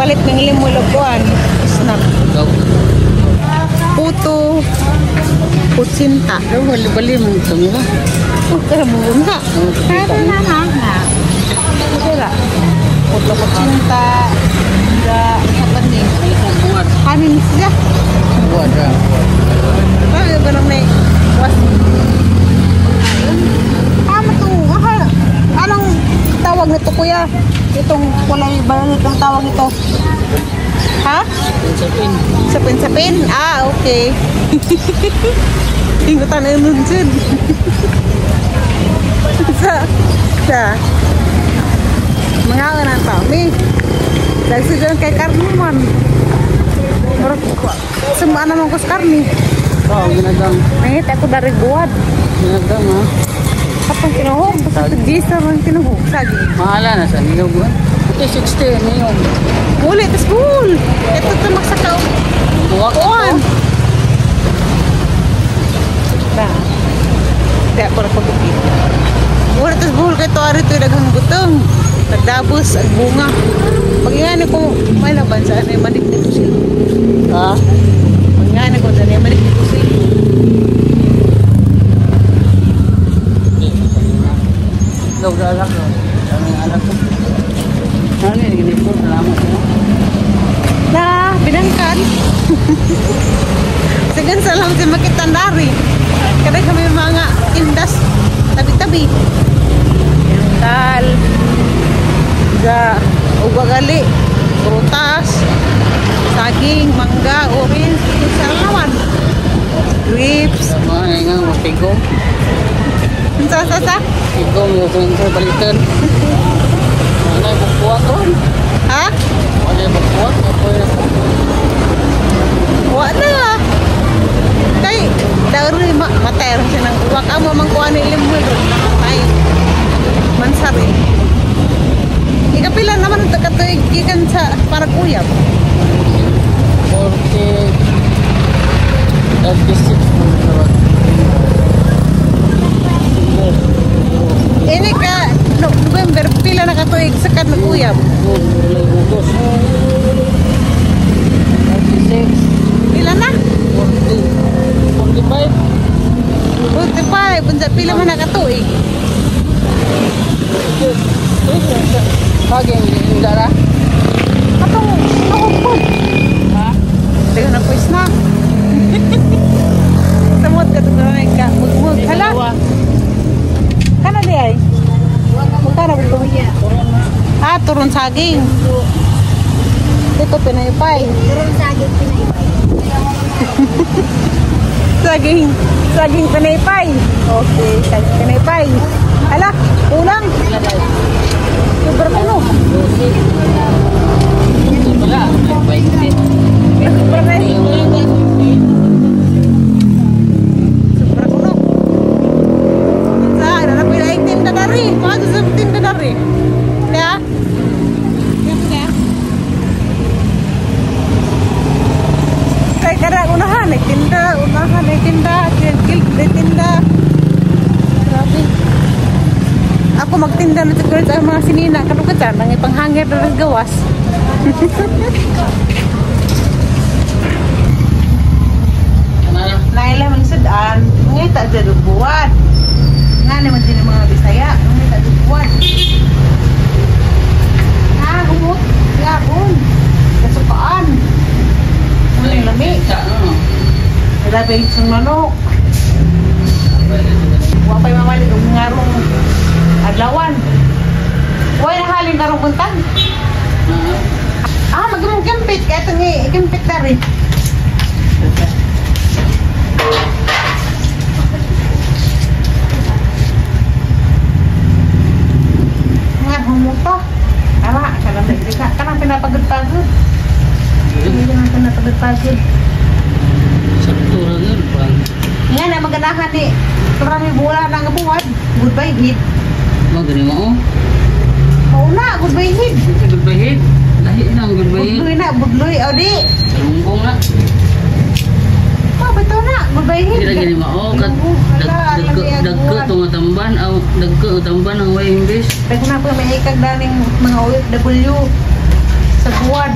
palit ng limol o kuan. Snack. Puto. Putsinta. Bali mo ito mo. Kaya mo nga. Kaya na nga. Kaya. Puto putsinta. Apa nih? Buat. Hanin siya. Buat dah. Kaya ba nang may was? Anong tawag nito kuya? Itong kulay banal itong tawag ito. Ha? Sapin. Sapin-sapin? Ah, okay. Ingutan na nun dyan. Sa mga ng tami. Dahil sa dyan kay karni man. Semua naman ko sa karni. Oh, ginagang. Nangit ako dari buwad. Ginagang ha. Kapag kinuhog, basta ito gisa man kinuhog. Sagi. Mahala na sa nilog ha. Okay, 60 ngayon. Muli, tas buhol. Ito ito magsakaw. Buwak Kuhan. Ba. Hindi ako na pagupit. Muli, tas buhol kayo ito. Ari ito yung daghang butong. Nagdabos at bunga. Pag ingani ko, may laban saan ay manik ni Pusil. ha. Pag ingani ko, saan ay manik ni Pusil. Log na anak ko. Ang anak ko. Ano yun? Ginipon. Salamat mo. Na, binangkan. Sagan salam si makitandari. Kadang kami mga indas tabi-tabi. Tal, ga, ugagali, prutas, saging, mangga, orange, salawan, grapes. Sama nga mapigong. Sa. Pigong yung sa balitan. Ano yung bukuat ron? Ha? Ano yung bukuat? Wala. Kay, daroy matero siya ng uwak. Amo mangkuha ni limul ron. Ay, mansari. Ikapila naman ito katuig gikan sa Paraguyab. 40 36 Ini ka November pila na katuig sa Paraguyab. Pila na? 45 45 punta pila man na katuig. Pagi yung dara. Atong nakukod. Ha? Teka na po na. Samot ka ito na ka. Mugmug. Hala. Kana di ay? Magkana ba ito? Ah, turun saging. Ito pinaypay. Turun saging pinaypay. Saging pinaypay. Okay, saging pinaypay. Hala, ulang. Super puno. Wala. Super na. Super puno. Saan? Ano pila 18 na dari? Mga 17 na dari. Ya? Ya? Kaya kada unahan, tinda. Grabe. Ako magtinda na siguro sa mga sinina. Karugat nang ipanghangir na ng gawas. Naila man sudan. Ngay tak ada buat. Nga naman din mga Bisaya. Ngay tak ada buat. Humot. Gabon. Kasukaan. Muling lami. Ada beitsong manok. Wapay mamali ng ngarong adlawan. Huwag nahalin karong buntag. Magmong kempit. Kaya ito nga kempit na rin. Nga, humuto. Ala, kanang pinapagod-pagod. Hindi naman pinapagod-pagod. Saktura yun. Nga na, maganahan ni karami bola ng buwan. Goodbye, hit. Magani mo? Oo na, goodbye, hit. Goodbye hit. Lahi na ang goodbye hit. Budloy na, budloy. O di. Lumbong na. Bitaw na, goodbye, hit. Hindi lagi mo. Dagko itong atamban. Dagko atamban ang way English. Dagko na po may ikag daning mga OFW. Sa buwan.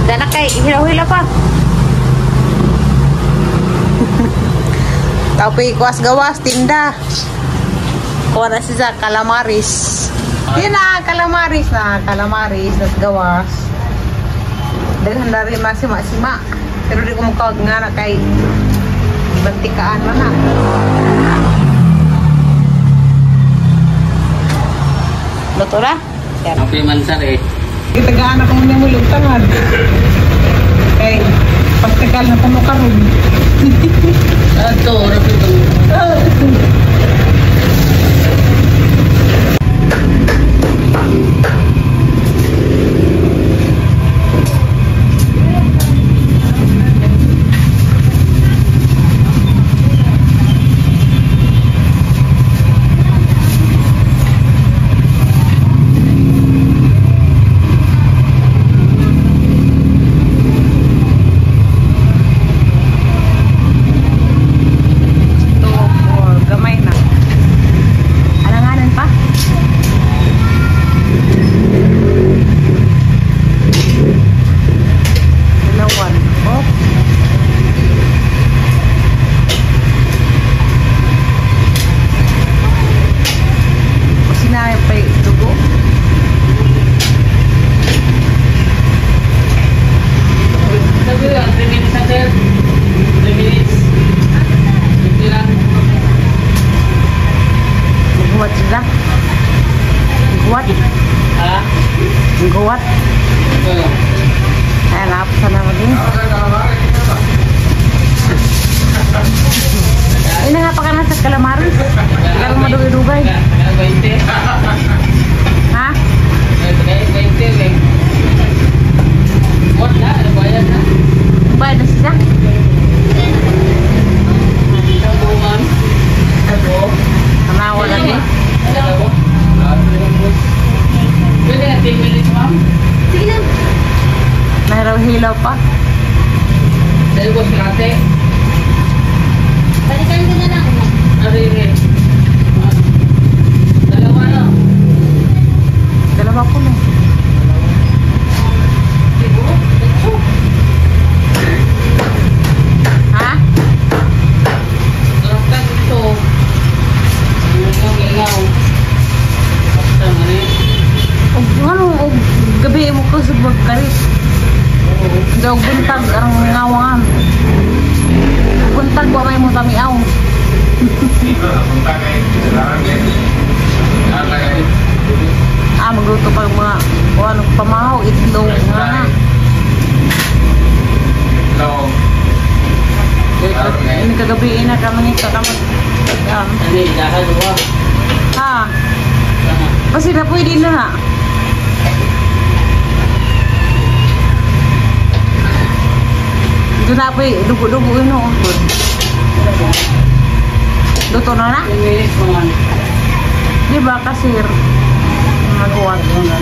Dala kay, hilaw-hilaw pa. Tapi kuas gawas, tinda. Kuha na siya, calamaris. Yun na, calamaris na. Calamaris, nas gawas. Daghan na rin masima-sima. Pero di ko makawag nga na kay bantikaan na na. Luto na? Yan. Okay, mansar eh. Itagaan ako muna mulong tangad. Kay, pagtagal na pamukarong. Ito, oras ito. Guwat. Ayan, napasa naman din. Ay, nangapa ka na sa calamari? Kaya madugay-dugay. Ha? Bayad na siya? Tanawa lagi? Pwede na 10 minutes, ma'am? Sige na. Nahiraw-hilaw pa. Dahil ko si ate. Balikan ko na lang. Nariri. Dalawa na. Dalawa ko na. Siguro? Ha? Sarap ka dito. Ngaw. Basta nga rin. Ano, gabi mo ko sa bagkarit. Daw buntag ang ngawangan. Buntag ba may mo tamiaw? Magluto pa mga ano, pamahaw, itlog nga. Ini kagabi na kami nito kamot. Hindi, dahil doon. Ha? Kasi na pwede na. Doon na po dugo-dugo yun o. Luto na na? 10 minutes naman. Di ba kasir? Magawa doon na.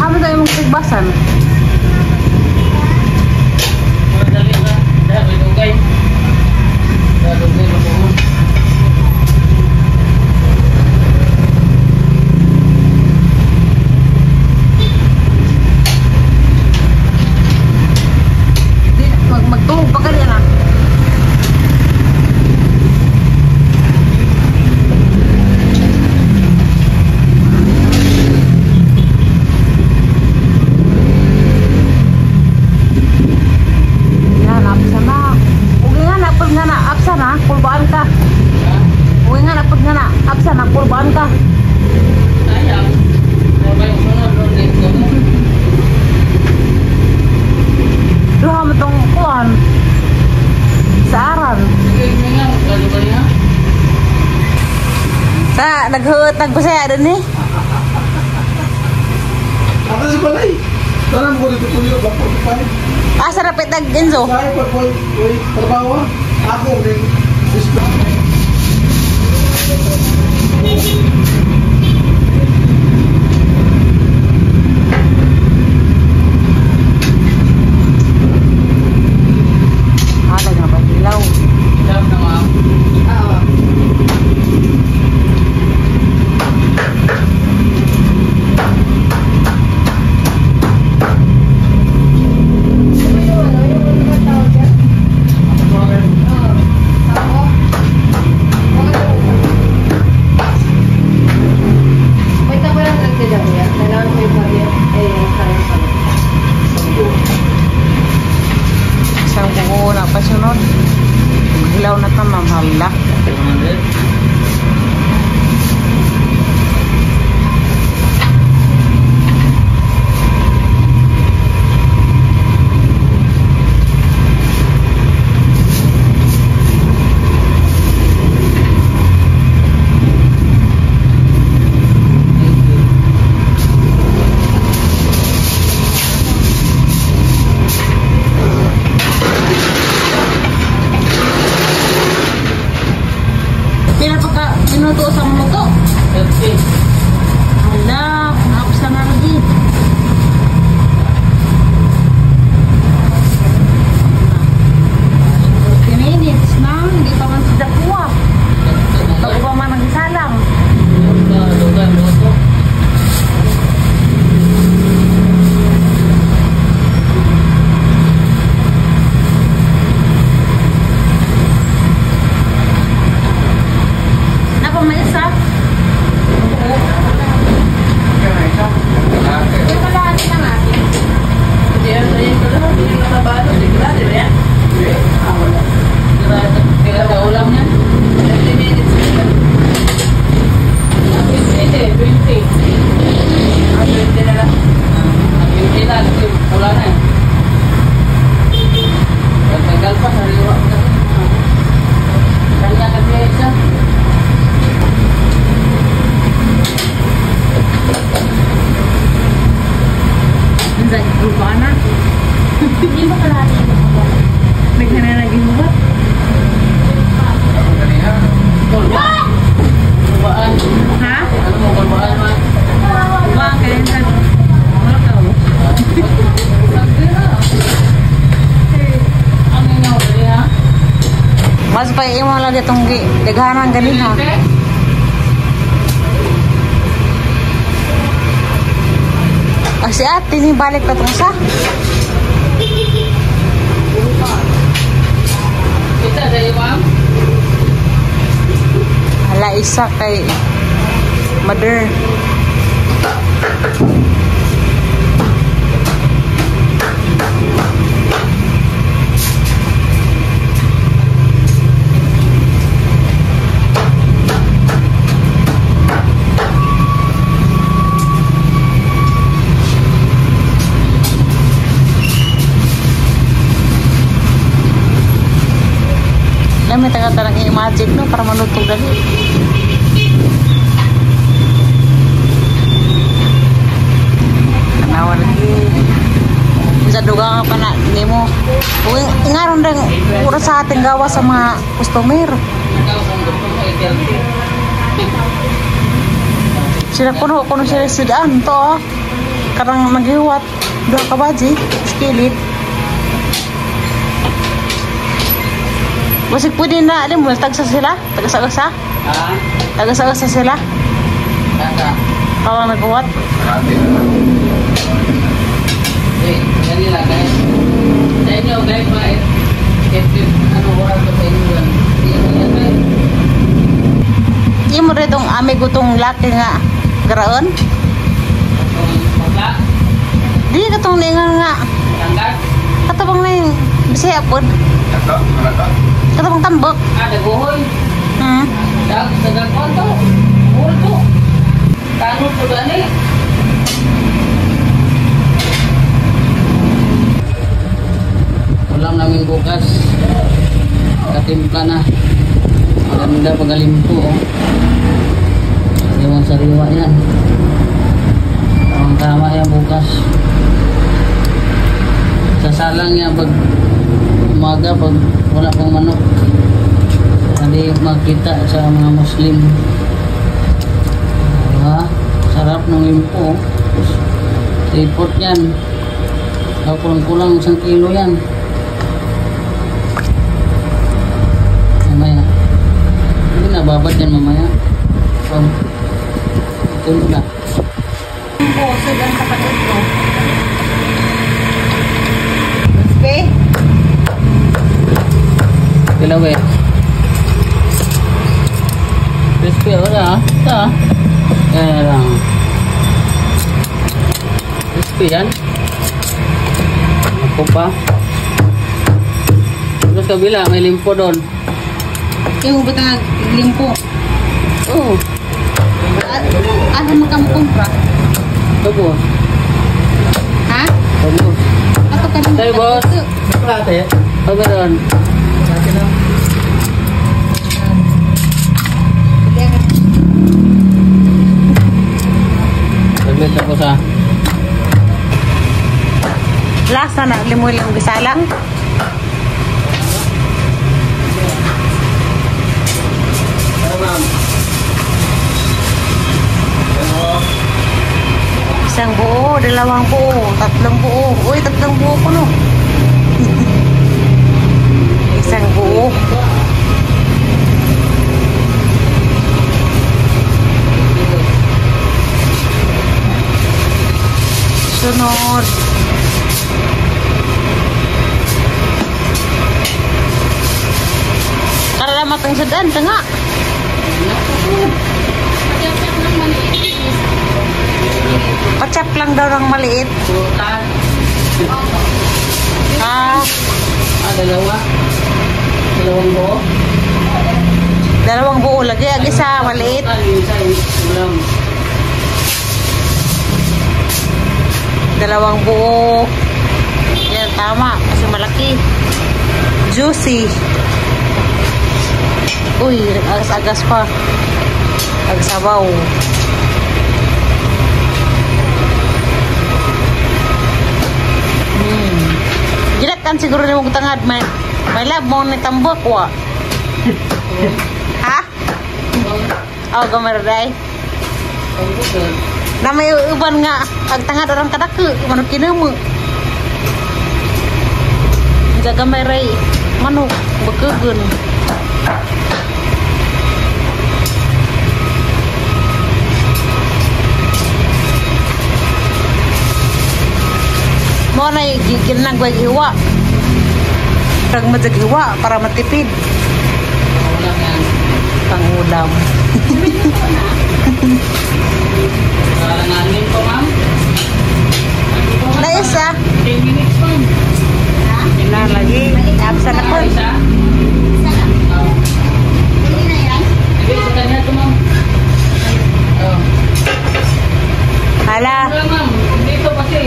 Hamo tayo mong tigbasan. Dali ka. Dahil dugay. Dahil dugay na po. Magtuhog pa ka rin ah. Yan, apsa na. Ugi nga na, pag nga na, apsa na, kulbaan ka. Ugi nga na, pag nga na, apsa na, kulbaan ka. Sayang. Sabay yung sunod doon dito mo. Duha mo tong kuhan. Sa aran. Sige, may nga. Galo ba niya? Sa, nagpasaya doon eh. Ako si Balay. Tanam ko dito po yun. Bako ko pa rin. Asa rapit nag-Enzo? Kaya pag po trabaho, ako rin. Halag na ba? Oo, napasunod. Hilaw na ito, ma'am. Hala. 200. Pila pa ka minuto sa muto? 30. Hala, nakapos lang nga lagi. Minutes na, hindi pa man sila kuha. Bago pa man nagsalang. Napa may isa? Yung kalahati lang natin. Ang dahil grupa na. Hindi ba kalahati yung grupa? Naghanaragi mo ba? Ha? Ba, kaya sa wala ka mo? Mas pa imo lagi itong daghanan ganin ha. Si ate ni balik na itong sa. Hala, isa kay mother. May taga-talang i-imagine no para manutog dali. Tanawa lagi. Sa duga ka pa na nimo. Ngaron dang oras sa ating gawa sa mga customer. Sila kuno sila sidaan to. Karang maghiwat duha ka baji, skilit. Masig pwede na, alam mo, tagsa sila? Tagasa-gasa? Ha? Tagasa-gasa sila? Kaka. Kawang nagkuwat? Ganila guys. Sa inyo guys, ano oras ba sa inyo yan? Hindi mo yan guys. Hindi mo rin itong amigo itong laki nga garaon? Magla? Di ka itong lingan nga. Tanggat? Katabang na yung bisaya po. Katabang tambok. Daguhoy. Hmm. Dagagwan to. Buhol to. Tanong po gani. Ulam namin bukas. Katimpla na. Maganda pagalimpo. Ewan sariwa yan. Tama yan bukas. Sasalang yan pag umaga pag wala pang manok. Hindi makita sa mga Muslim. Diba? Sarap ng limpo. Report yan. Kulang-kulang 1 kilo yan. Mamaya. Hindi nababad yan mamaya. Ito na. Puso lang sa pag-ito. Okay? Kilaw eh. Crispy wala ah. Ito ah. Kaya lang. Crispy yan. Ako pa. kabila, may limpo doon. Yung butang limpo. Oo. Ano mo kang kumpra? Tubos. Ha? Tubos. Ato ka naman. Tayo, boss. Plate. O meron. Plate na. Sabit ako sa... Lasa na limo-limong gisalang. Ano ma'am? Isang buo, dalawang buo, tatlong buo. Uy, tatlong buo ko no. Isang buo. Sunod. Karena matang sedan, tengah. Pacap lang daw ng maliit. Sultan. Ah, Dalawa. Dalawang buo. dalawang buo lagi, ag isa maliit. Isa, ulam. Dalawang buo. Yan, tama. Kasi malaki. Juicy. Uy, agas-agas pa. Agsabaw. Jilat kan siguro ni mong tangad. May lab mo ni tambok wa. Ha? Oh, gamaraday. Na may uban nga ag tangad orang kadake manuk kinemu. Jaga merai manuk bekeun. Mo na gigil nang gue iwa. Rag majag iwa para matipid. Ulam yan. Pangulam. Alanganin ko, ma'am. Na isa. 10 minutes, ma'am. Na lagi. Absa na po. Isa? Sige, sa kanya ito, ma'am. Oh. Hala. Wala, ma'am. Dito kasi.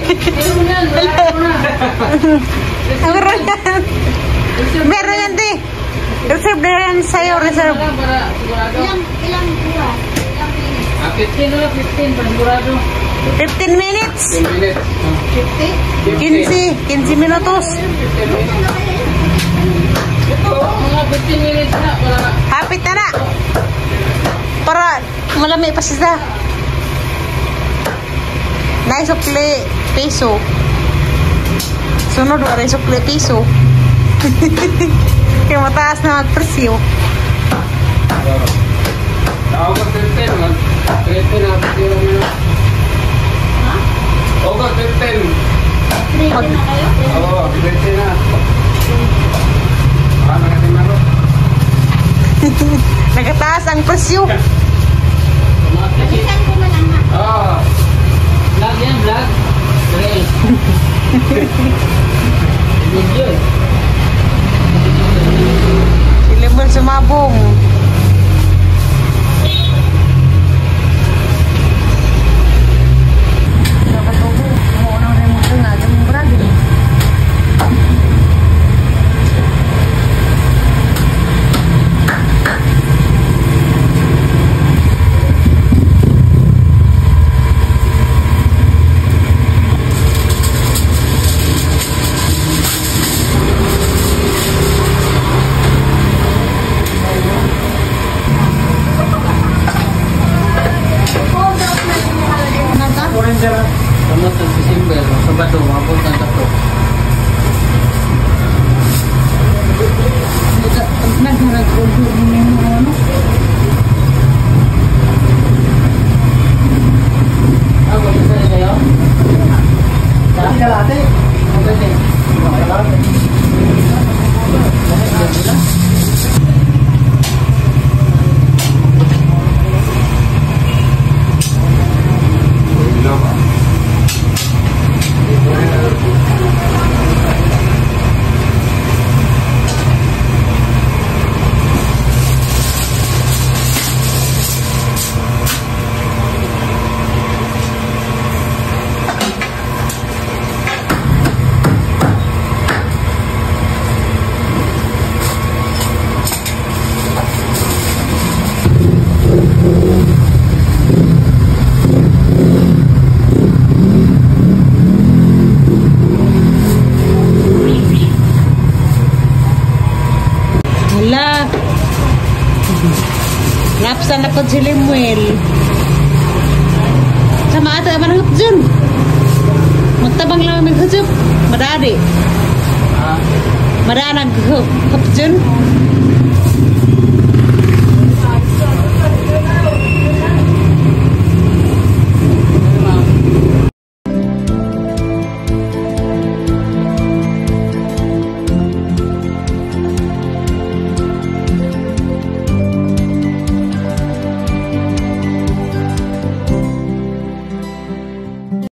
Meron yan. Wala ko na. Meron yan di. Reserve na yan sa'yo. Reserve. Para sigurado. Ilang buwan? Ilang minutes? 15 na, 15. Para sigurado. 15 minutes. 10 minutes. 15 minutos. Ito, mga 15 minutes na. Para Hapit na na. Para malami pa siya. Naisukli piso. Sunod wala isukli piso. Kaya mataas na magpresyo. Ako 15 man. 15 na. 15 na. Ako 15. Ready na kayo? Oo, 15 na. Ano ka din ako? Nagataas ang presyo. mga kasi. Ikan ko na lang ha. Oo. Vlog yan, vlog. Real. Video eh. Ilimol sumabong. Nakatubo. Maunang remote nga. Daming bragin. Kamot ng December, Sabado, mabot ang tato. Nag-nag-order mo yung ano? Ako, gusto na sa'yo? Kalate. Pwede. Basta na po si Limuel. Sama ata man hapjun. Magtabang lang may hapjun. Madari. Madanag hapjun.